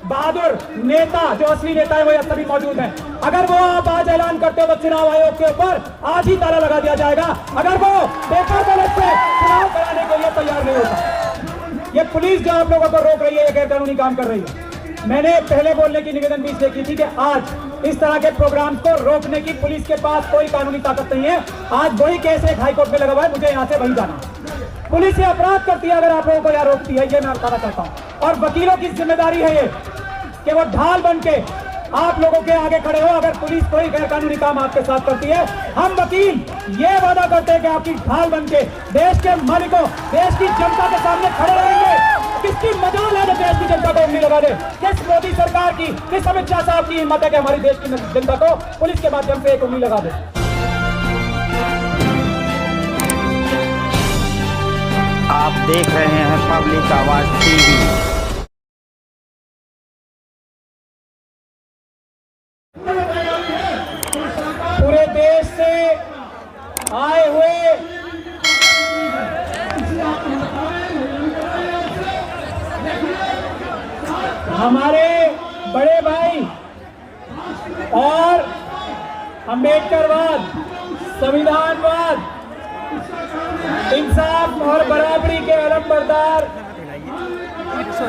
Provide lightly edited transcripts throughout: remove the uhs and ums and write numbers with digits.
बहादुर नेता, जो असली नेता है वो सभी मौजूद हैं। अगर वो आप आज ऐलान करते हो तो चुनाव आयोग के ऊपर आज ही ताला लगा दिया जाएगा। अगर वो पेपर बैलेट से चुनाव कराने के लिए तैयार नहीं होता। ये पुलिस जो आप लोगों को रोक रही है, ये गैर कानूनी काम कर रही है। मैंने पहले बोलने की निवेदन भी इसलिए की थी कि आज इस तरह के प्रोग्राम्स को रोकने की पुलिस के पास कोई कानूनी ताकत नहीं है। आज वही केस एक हाईकोर्ट में लगा हुआ है, मुझे यहाँ से वही जाना। पुलिस ये अपराध करती है अगर आप लोगों को यहाँ रोकती है, ये मैं बताना चाहता हूँ। और वकीलों की जिम्मेदारी है ये कि वो ढाल बन के आप लोगों के आगे खड़े हो। अगर पुलिस कोई गैर कानूनी काम आपके साथ करती है, हम वकील ये वादा करते हैं कि आपकी ढाल बन के देश के मालिकों, देश की जनता के सामने खड़े रहेंगे। किसकी मजाल है जो देश की जनता को उंगली लगा दे? किस मोदी सरकार की, किस अमित शाह साहब की हिम्मत है कि हमारी देश की जनता को पुलिस के माध्यम से एक उंगली लगा दे? आप देख रहे हैं पब्लिक आवाज टीवी। पूरे देश से आए हुए हमारे बड़े भाई और अंबेडकरवाद, संविधानवाद, इंसाफ और बराबरी के अलमबरदार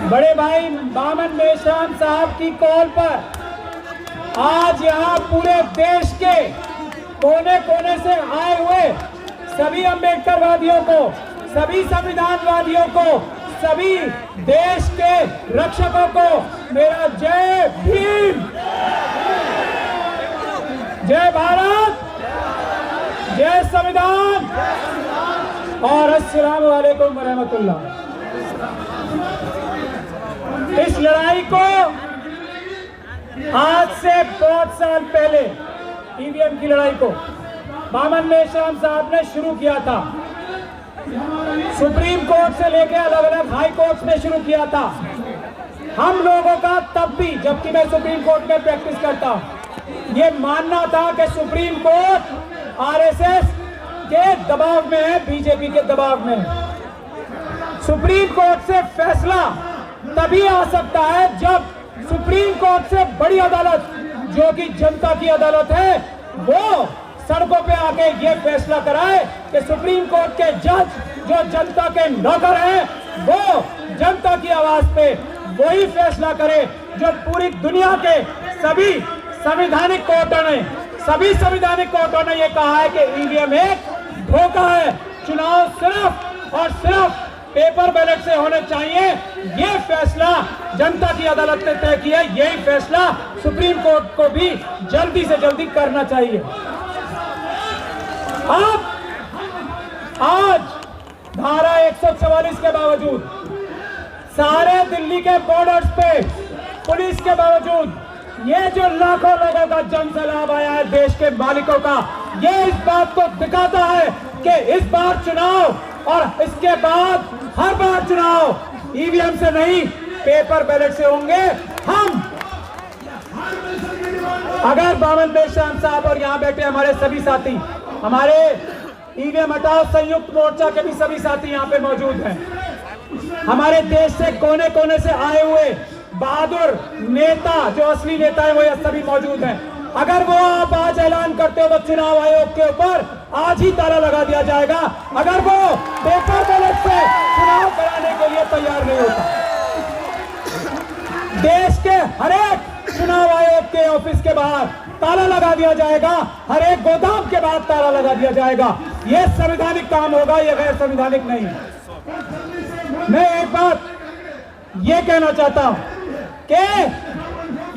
बड़े भाई बामन मेश्राम साहब की कॉल पर आज यहाँ पूरे देश के कोने कोने से आए हुए सभी अंबेडकरवादियों को, सभी संविधानवादियों को, सभी देश के रक्षकों को मेरा जय भीम, जय भारत, जय संविधान और अस्सलाम वालेकुम वरहमतुल्लाह। इस लड़ाई को आज से बहुत साल पहले ईवीएम की लड़ाई को बामन मेश्राम साहब ने शुरू किया था। सुप्रीम कोर्ट से लेकर अलग अलग हाई कोर्ट में शुरू किया था। हम लोगों का तब भी, जबकि मैं सुप्रीम कोर्ट में प्रैक्टिस करता हूं, ये मानना था कि सुप्रीम कोर्ट आरएसएस के दबाव में है, बीजेपी के दबाव में है। सुप्रीम कोर्ट से फैसला तभी आ सकता है जब सुप्रीम कोर्ट से बड़ी अदालत, जो कि जनता की अदालत है, वो सड़कों पे आके ये फैसला कराए कि सुप्रीम कोर्ट के जज जो जनता के नौकर हैं, वो जनता की आवाज पे वही फैसला करे जो पूरी दुनिया के सभी संवैधानिक कोर्टों ने ये कहा है कि ईवीएम एक धोखा है। चुनाव सिर्फ और सिर्फ पेपर बैलेट से होने चाहिए। ये फैसला जनता की अदालत ने तय किया। यही फैसला सुप्रीम कोर्ट को भी जल्दी से जल्दी करना चाहिए। अब आज धारा 144 के बावजूद, सारे दिल्ली के बॉर्डर्स पे पुलिस के बावजूद, ये जो लाखों लोगों का जन सैलाब आया है देश के मालिकों का, ये इस बात को दिखाता है कि इस बार चुनाव और इसके बाद हर बार चुनाव ईवीएम से नहीं, पेपर बैलेट से होंगे। हम अगर बामन मेश्राम साहब और यहाँ बैठे हमारे सभी साथी, हमारे ईवीएम हटाओ संयुक्त मोर्चा के भी सभी साथी यहाँ पे मौजूद हैं, हमारे देश से कोने कोने से आए हुए बहादुर नेता, जो असली नेता है वो सभी मौजूद हैं। अगर वो आप आज ऐलान करते हो तो चुनाव आयोग के ऊपर आज ही ताला लगा दिया जाएगा। अगर वो पेपर बैलेट से चुनाव कराने के लिए तैयार नहीं होता, देश के हर एक चुनाव आयोग के ऑफिस के बाहर ताला लगा दिया जाएगा, हर एक गोदाम के बाहर ताला लगा दिया जाएगा। ये संवैधानिक काम होगा, ये गैर संवैधानिक नहीं है। मैं एक बात ये कहना चाहता हूं कि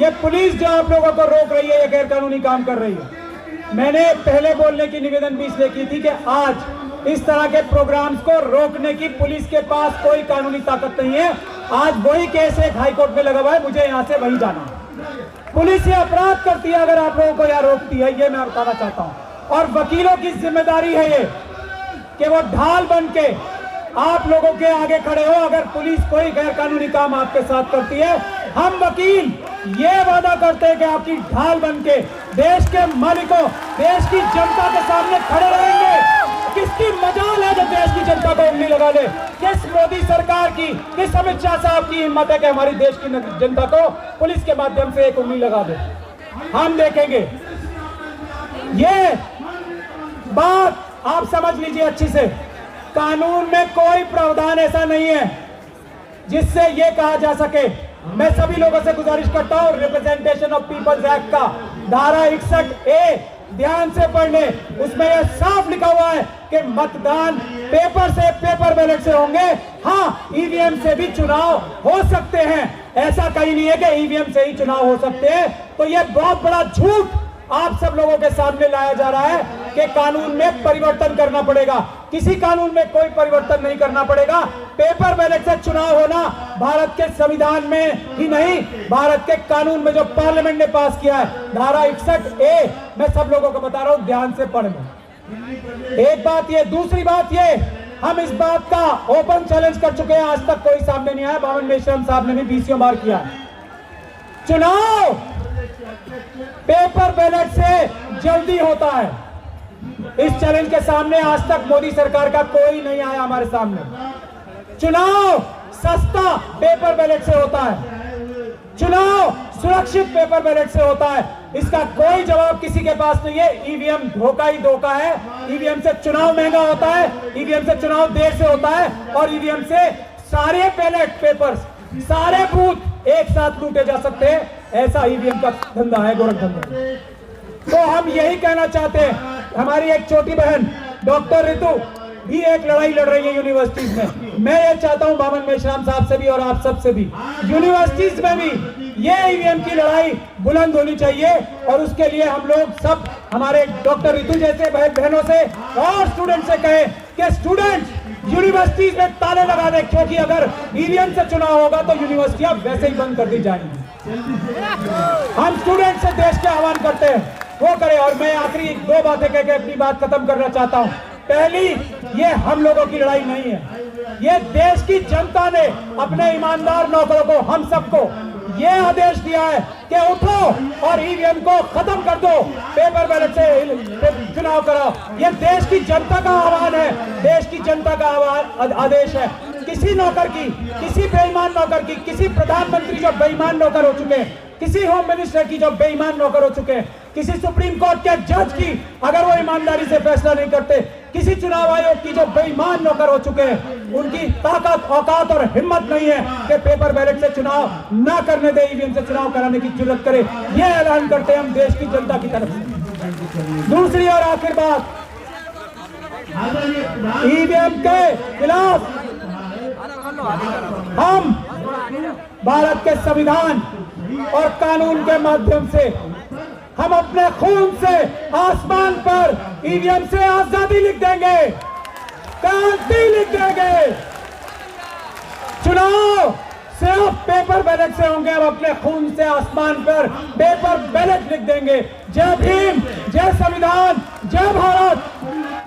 ये पुलिस जो आप लोगों को रोक रही है, ये गैर कानूनी काम कर रही है। मैंने पहले बोलने की निवेदन भी इसलिए की थी कि आज इस तरह के प्रोग्राम्स को रोकने की पुलिस के पास कोई कानूनी ताकत नहीं है। आज वही केस एक हाईकोर्ट में लगा हुआ है, मुझे यहाँ से वही जाना। पुलिस ये अपराध करती है अगर आप लोगों को यहाँ रोकती है, ये मैं बताना चाहता हूँ। और वकीलों की जिम्मेदारी है ये कि वो ढाल बन के आप लोगों के आगे खड़े हो। अगर पुलिस कोई गैर कानूनी काम आपके साथ करती है, हम वकील ये वादा करते हैं कि आपकी ढाल बन के देश के मालिकों, देश की जनता के सामने खड़े रहेंगे। किसकी किसकी मजाल है जो देश की जनता को उंगली लगा दे? किस मोदी सरकार की, किस अमित शाह साहब की हिम्मत है कि हमारी देश की जनता को पुलिस के माध्यम से एक उंगली लगा दे? हम देखेंगे। ये बात आप समझ लीजिए अच्छी से, कानून में कोई प्रावधान ऐसा नहीं है जिससे ये कहा जा सके। मैं सभी लोगों से गुजारिश करता हूं, रिप्रेजेंटेशन ऑफ पीपल्स एक्ट का धारा 61A ध्यान से पढ़ ले। उसमें यह साफ लिखा हुआ है कि मतदान पेपर से, पेपर बैलेट से होंगे। हाँ, ईवीएम से भी चुनाव हो सकते हैं, ऐसा कहीं नहीं है कि ईवीएम से ही चुनाव हो सकते हैं। तो यह बहुत बड़ा झूठ आप सब लोगों के सामने लाया जा रहा है कि कानून में परिवर्तन करना पड़ेगा। किसी कानून में कोई परिवर्तन नहीं करना पड़ेगा। पेपर बैलेट से चुनाव होना भारत के संविधान में ही नहीं, भारत के कानून में जो पार्लियामेंट ने पास किया है, धारा 61A, मैं सब लोगों को बता रहा हूं, ध्यान से पढ़ लो। एक बात ये, दूसरी बात ये, हम इस बात का ओपन चैलेंज कर चुके हैं, आज तक कोई सामने नहीं आया। बावन मेश्राम साहब ने भी 20 बार किया। चुनाव पेपर बैलेट से जल्दी होता है। इस चैलेंज के सामने आज तक मोदी सरकार का कोई नहीं आया हमारे सामने। चुनाव सस्ता पेपर बैलेट से होता है, चुनाव सुरक्षित पेपर बैलेट से होता है। इसका कोई जवाब किसी के पास नहीं है। ईवीएम धोखा ही धोखा है। ईवीएम से चुनाव महंगा होता है, ईवीएम से चुनाव देर से होता है, और ईवीएम से सारे बैलेट पेपर्स, सारे बूथ एक साथ लूटे जा सकते हैं। ऐसा ईवीएम का धंधा है, गोरख धंधा। तो हम यही कहना चाहते हैं। हमारी एक छोटी बहन डॉक्टर ऋतु भी एक लड़ाई लड़ रही है यूनिवर्सिटीज में। मैं ये चाहता हूं बावन मेश्राम साहब से भी और आप सब से भी, यूनिवर्सिटीज में भी ये ईवीएम की लड़ाई बुलंद होनी चाहिए। और उसके लिए हम लोग सब हमारे डॉक्टर ऋतु जैसे बहनों से और स्टूडेंट से कहें कि स्टूडेंट यूनिवर्सिटीज में ताले लगा दे, क्योंकि अगर ईवीएम से चुनाव होगा तो यूनिवर्सिटियां वैसे ही बंद कर दी जाएंगी। हम स्टूडेंट से देश के आह्वान करते हैं वो करें। और मैं आखिरी 2 बातें कहकर अपनी बात खत्म करना चाहता हूं। पहली, ये हम लोगों की लड़ाई नहीं है, ये देश की जनता ने अपने ईमानदार नौकरों को, हम सबको ये आदेश दिया है कि उठो और ईवीएम को खत्म कर दो, पेपर बैलेट से चुनाव कराओ। ये देश की जनता का आह्वान है, देश की जनता का आदेश है। किसी नौकर की, किसी बेईमान नौकर की, किसी प्रधानमंत्री जो बेईमान नौकर हो चुके हैं, किसी होम मिनिस्टर की जो बेईमान नौकर हो चुके हैं, किसी सुप्रीम कोर्ट के जज की अगर वो ईमानदारी से फैसला नहीं करते, किसी चुनाव आयोग की जो बेईमान नौकर हो चुके हैं, उनकी ताकत, औकात और हिम्मत नहीं है कि पेपर बैलेट से चुनाव ना करने दे, ईवीएम से चुनाव कराने की जरूरत करे। ये ऐलान करते हैं हम देश की जनता की तरफ से। दूसरी और आखिर बात, ईवीएम के खिलाफ हम भारत के संविधान और कानून के माध्यम से हम अपने खून से आसमान पर ईवीएम से आजादी लिख देंगे, क्रांति लिख देंगे। चुनाव सिर्फ पेपर बैलेट से होंगे, हम अपने खून से आसमान पर पेपर बैलेट लिख देंगे। जय भीम, जय संविधान, जय भारत।